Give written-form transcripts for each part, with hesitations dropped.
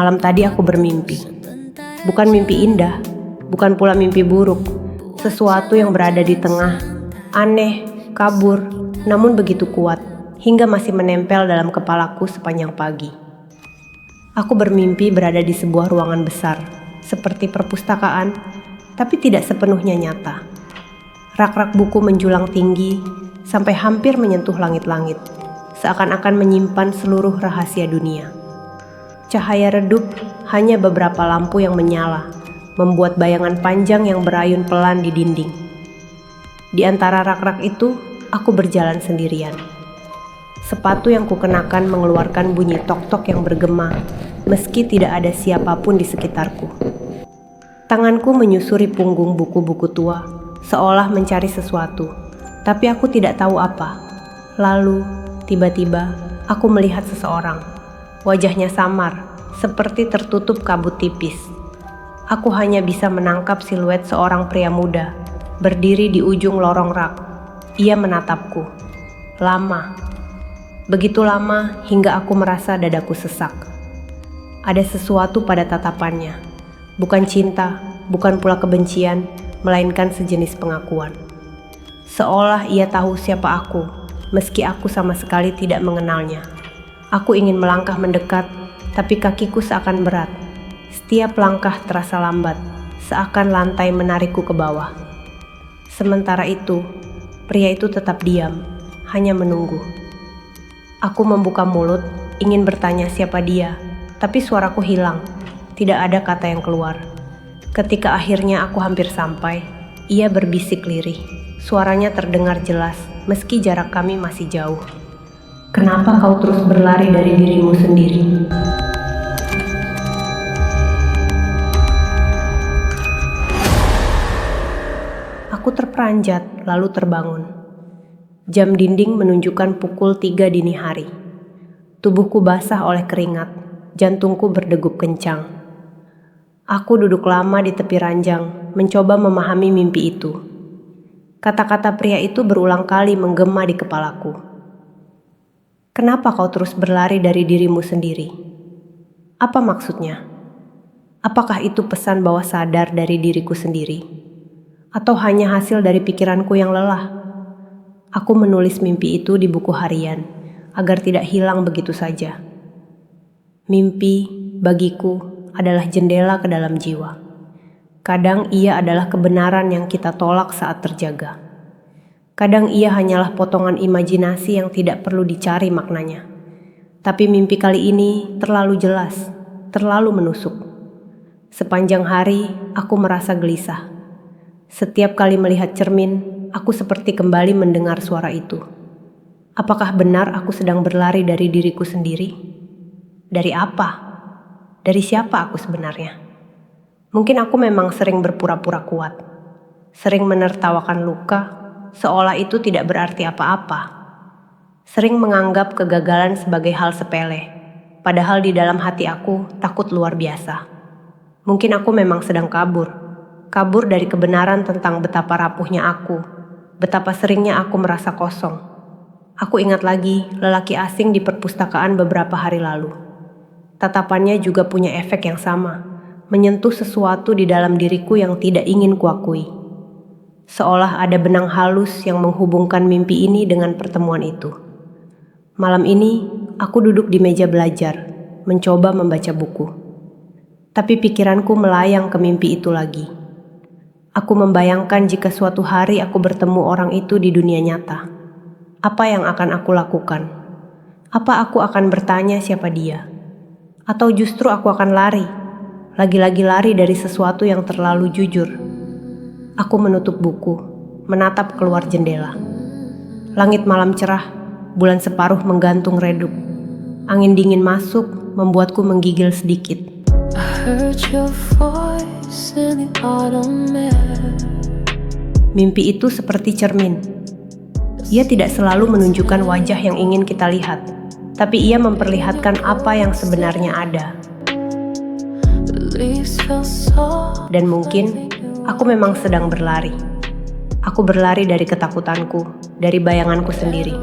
Malam tadi aku bermimpi. Bukan mimpi indah, bukan pula mimpi buruk. Sesuatu yang berada di tengah, aneh, kabur, namun begitu kuat, hingga masih menempel dalam kepalaku sepanjang pagi. Aku bermimpi berada di sebuah ruangan besar, seperti perpustakaan, tapi tidak sepenuhnya nyata. Rak-rak buku menjulang tinggi, sampai hampir menyentuh langit-langit, seakan-akan menyimpan seluruh rahasia dunia. Cahaya redup, hanya beberapa lampu yang menyala, membuat bayangan panjang yang berayun pelan di dinding. Di antara rak-rak itu, aku berjalan sendirian. Sepatu yang kukenakan mengeluarkan bunyi tok-tok yang bergema, meski tidak ada siapapun di sekitarku. Tanganku menyusuri punggung buku-buku tua, seolah mencari sesuatu, tapi aku tidak tahu apa. Lalu, tiba-tiba, aku melihat seseorang. Wajahnya samar, seperti tertutup kabut tipis. Aku hanya bisa menangkap siluet seorang pria muda, berdiri di ujung lorong rak. Ia menatapku. Lama. Begitu lama hingga aku merasa dadaku sesak. Ada sesuatu pada tatapannya. Bukan cinta, bukan pula kebencian, melainkan sejenis pengakuan. Seolah ia tahu siapa aku, meski aku sama sekali tidak mengenalnya. Aku ingin melangkah mendekat, tapi kakiku seakan berat. Setiap langkah terasa lambat, seakan lantai menarikku ke bawah. Sementara itu, pria itu tetap diam, hanya menunggu. Aku membuka mulut, ingin bertanya siapa dia, tapi suaraku hilang. Tidak ada kata yang keluar. Ketika akhirnya aku hampir sampai, ia berbisik lirih. Suaranya terdengar jelas, meski jarak kami masih jauh. Kenapa kau terus berlari dari dirimu sendiri? Aku terperanjat, lalu terbangun. Jam dinding menunjukkan pukul 3 dini hari. Tubuhku basah oleh keringat, jantungku berdegup kencang. Aku duduk lama di tepi ranjang, mencoba memahami mimpi itu. Kata-kata pria itu berulang kali menggema di kepalaku. Kenapa kau terus berlari dari dirimu sendiri? Apa maksudnya? Apakah itu pesan bawah sadar dari diriku sendiri? Atau hanya hasil dari pikiranku yang lelah? Aku menulis mimpi itu di buku harian, agar tidak hilang begitu saja. Mimpi, bagiku, adalah jendela ke dalam jiwa. Kadang ia adalah kebenaran yang kita tolak saat terjaga. Kadang ia hanyalah potongan imajinasi yang tidak perlu dicari maknanya. Tapi mimpi kali ini terlalu jelas, terlalu menusuk. Sepanjang hari, aku merasa gelisah. Setiap kali melihat cermin, aku seperti kembali mendengar suara itu. Apakah benar aku sedang berlari dari diriku sendiri? Dari apa? Dari siapa aku sebenarnya? Mungkin aku memang sering berpura-pura kuat. Sering menertawakan luka, seolah itu tidak berarti apa-apa. Sering menganggap kegagalan sebagai hal sepele, padahal di dalam hati aku takut luar biasa. Mungkin aku memang sedang kabur dari kebenaran tentang betapa rapuhnya aku, betapa seringnya aku merasa kosong. Aku ingat lagi lelaki asing di perpustakaan beberapa hari lalu. Tatapannya juga punya efek yang sama, menyentuh sesuatu di dalam diriku yang tidak ingin kuakui. Seolah ada benang halus yang menghubungkan mimpi ini dengan pertemuan itu. Malam ini, aku duduk di meja belajar, mencoba membaca buku. Tapi pikiranku melayang ke mimpi itu lagi. Aku membayangkan jika suatu hari aku bertemu orang itu di dunia nyata. Apa yang akan aku lakukan? Apa aku akan bertanya siapa dia? Atau justru aku akan lari? Lagi-lagi lari dari sesuatu yang terlalu jujur. Aku menutup buku, menatap keluar jendela. Langit malam cerah, bulan separuh menggantung redup. Angin dingin masuk, membuatku menggigil sedikit. Mimpi itu seperti cermin. Ia tidak selalu menunjukkan wajah yang ingin kita lihat, tapi ia memperlihatkan apa yang sebenarnya ada. Dan mungkin aku memang sedang berlari. Aku berlari dari ketakutanku, dari bayanganku sendiri.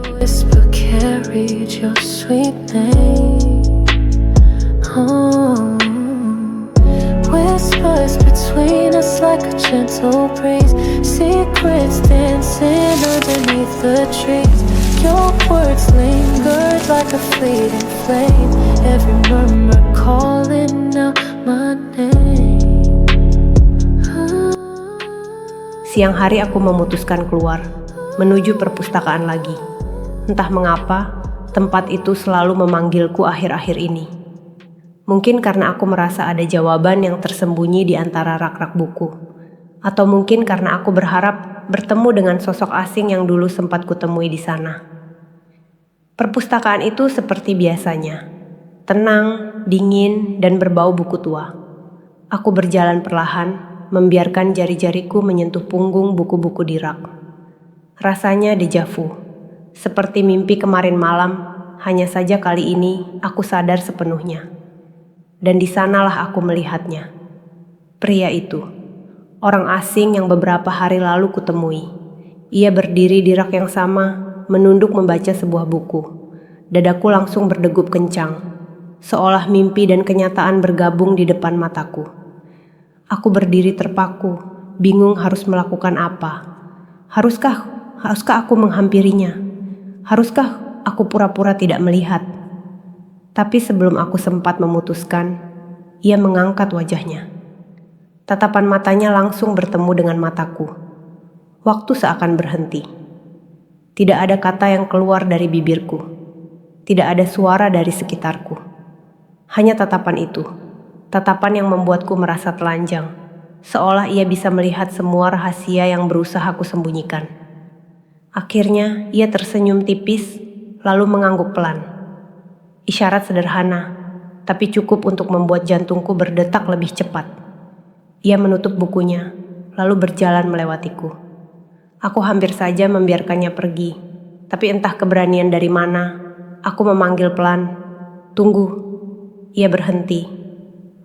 Oh. between us like a gentle breeze. Secrets dancing underneath the trees. Your words lingered like a fleeting flame. Every murmur calling out my name. Siang hari aku memutuskan keluar, menuju perpustakaan lagi. Entah mengapa, tempat itu selalu memanggilku akhir-akhir ini. Mungkin karena aku merasa ada jawaban yang tersembunyi di antara rak-rak buku. Atau mungkin karena aku berharap bertemu dengan sosok asing yang dulu sempat kutemui di sana. Perpustakaan itu seperti biasanya, tenang, dingin, dan berbau buku tua. Aku berjalan perlahan, membiarkan jari-jariku menyentuh punggung buku-buku di rak. Rasanya dejavu, seperti mimpi kemarin malam, hanya saja kali ini aku sadar sepenuhnya. Dan di sanalah aku melihatnya. Pria itu, orang asing yang beberapa hari lalu kutemui. Ia berdiri di rak yang sama, menunduk membaca sebuah buku. Dadaku langsung berdegup kencang, seolah mimpi dan kenyataan bergabung di depan mataku. Aku berdiri terpaku, bingung harus melakukan apa. Haruskah aku menghampirinya? Haruskah aku pura-pura tidak melihat? Tapi sebelum aku sempat memutuskan, ia mengangkat wajahnya. Tatapan matanya langsung bertemu dengan mataku. Waktu seakan berhenti. Tidak ada kata yang keluar dari bibirku. Tidak ada suara dari sekitarku. Hanya tatapan itu. Tatapan yang membuatku merasa telanjang, seolah ia bisa melihat semua rahasia yang berusaha aku sembunyikan. Akhirnya ia tersenyum tipis, lalu mengangguk pelan. Isyarat sederhana, tapi cukup untuk membuat jantungku berdetak lebih cepat. Ia menutup bukunya, lalu berjalan melewatiku. Aku hampir saja membiarkannya pergi, tapi entah keberanian dari mana, aku memanggil pelan, "Tunggu." Ia berhenti,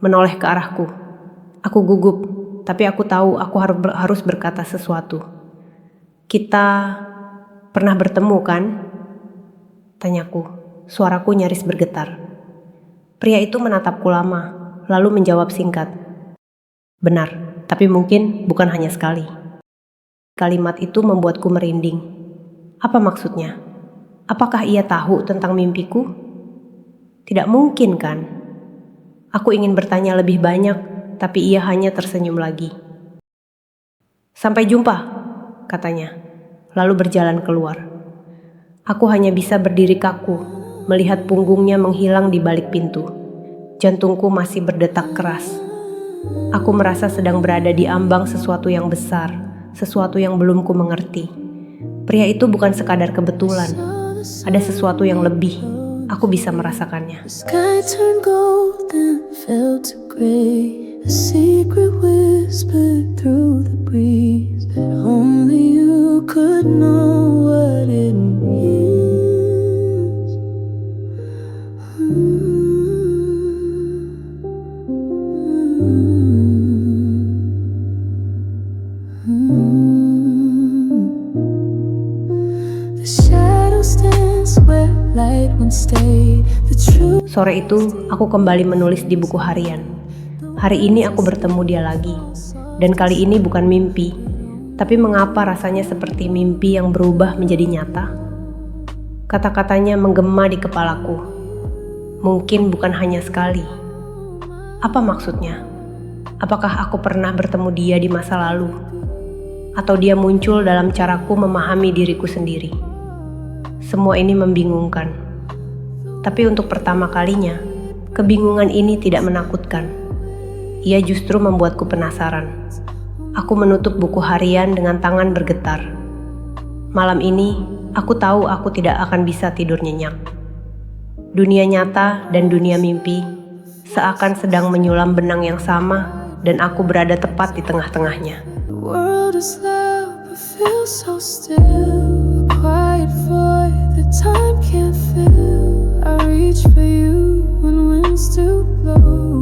menoleh ke arahku. Aku gugup, tapi aku tahu aku harus berkata sesuatu. "Kita pernah bertemu, kan?" Tanyaku, suaraku nyaris bergetar. Pria itu menatapku lama, lalu menjawab singkat. "Benar, tapi mungkin bukan hanya sekali." Kalimat itu membuatku merinding. Apa maksudnya? Apakah ia tahu tentang mimpiku? Tidak mungkin, kan? Aku ingin bertanya lebih banyak, tapi ia hanya tersenyum lagi. "Sampai jumpa," katanya, lalu berjalan keluar. Aku hanya bisa berdiri kaku, melihat punggungnya menghilang di balik pintu. Jantungku masih berdetak keras. Aku merasa sedang berada di ambang sesuatu yang besar, sesuatu yang belum ku mengerti. Pria itu bukan sekadar kebetulan, ada sesuatu yang lebih. Aku bisa merasakannya. The sky turned gold and fell to gray. A secret whispered through the breeze that only you could know what it means. The shadows dance where light once stayed. The truth. Sore itu, aku kembali menulis di buku harian. Hari ini aku bertemu dia lagi. Dan kali ini bukan mimpi. Tapi mengapa rasanya seperti mimpi yang berubah menjadi nyata? Kata-katanya menggema di kepalaku. Mungkin bukan hanya sekali. Apa maksudnya? Apakah aku pernah bertemu dia di masa lalu? Atau dia muncul dalam caraku memahami diriku sendiri? Semua ini membingungkan. Tapi untuk pertama kalinya, kebingungan ini tidak menakutkan. Ia justru membuatku penasaran. Aku menutup buku harian dengan tangan bergetar. Malam ini, aku tahu aku tidak akan bisa tidur nyenyak. Dunia nyata dan dunia mimpi seakan sedang menyulam benang yang sama, dan aku berada tepat di tengah-tengahnya. The world is loud but feels so still. A quiet void that time can't fill. I reach for you when winds do blow.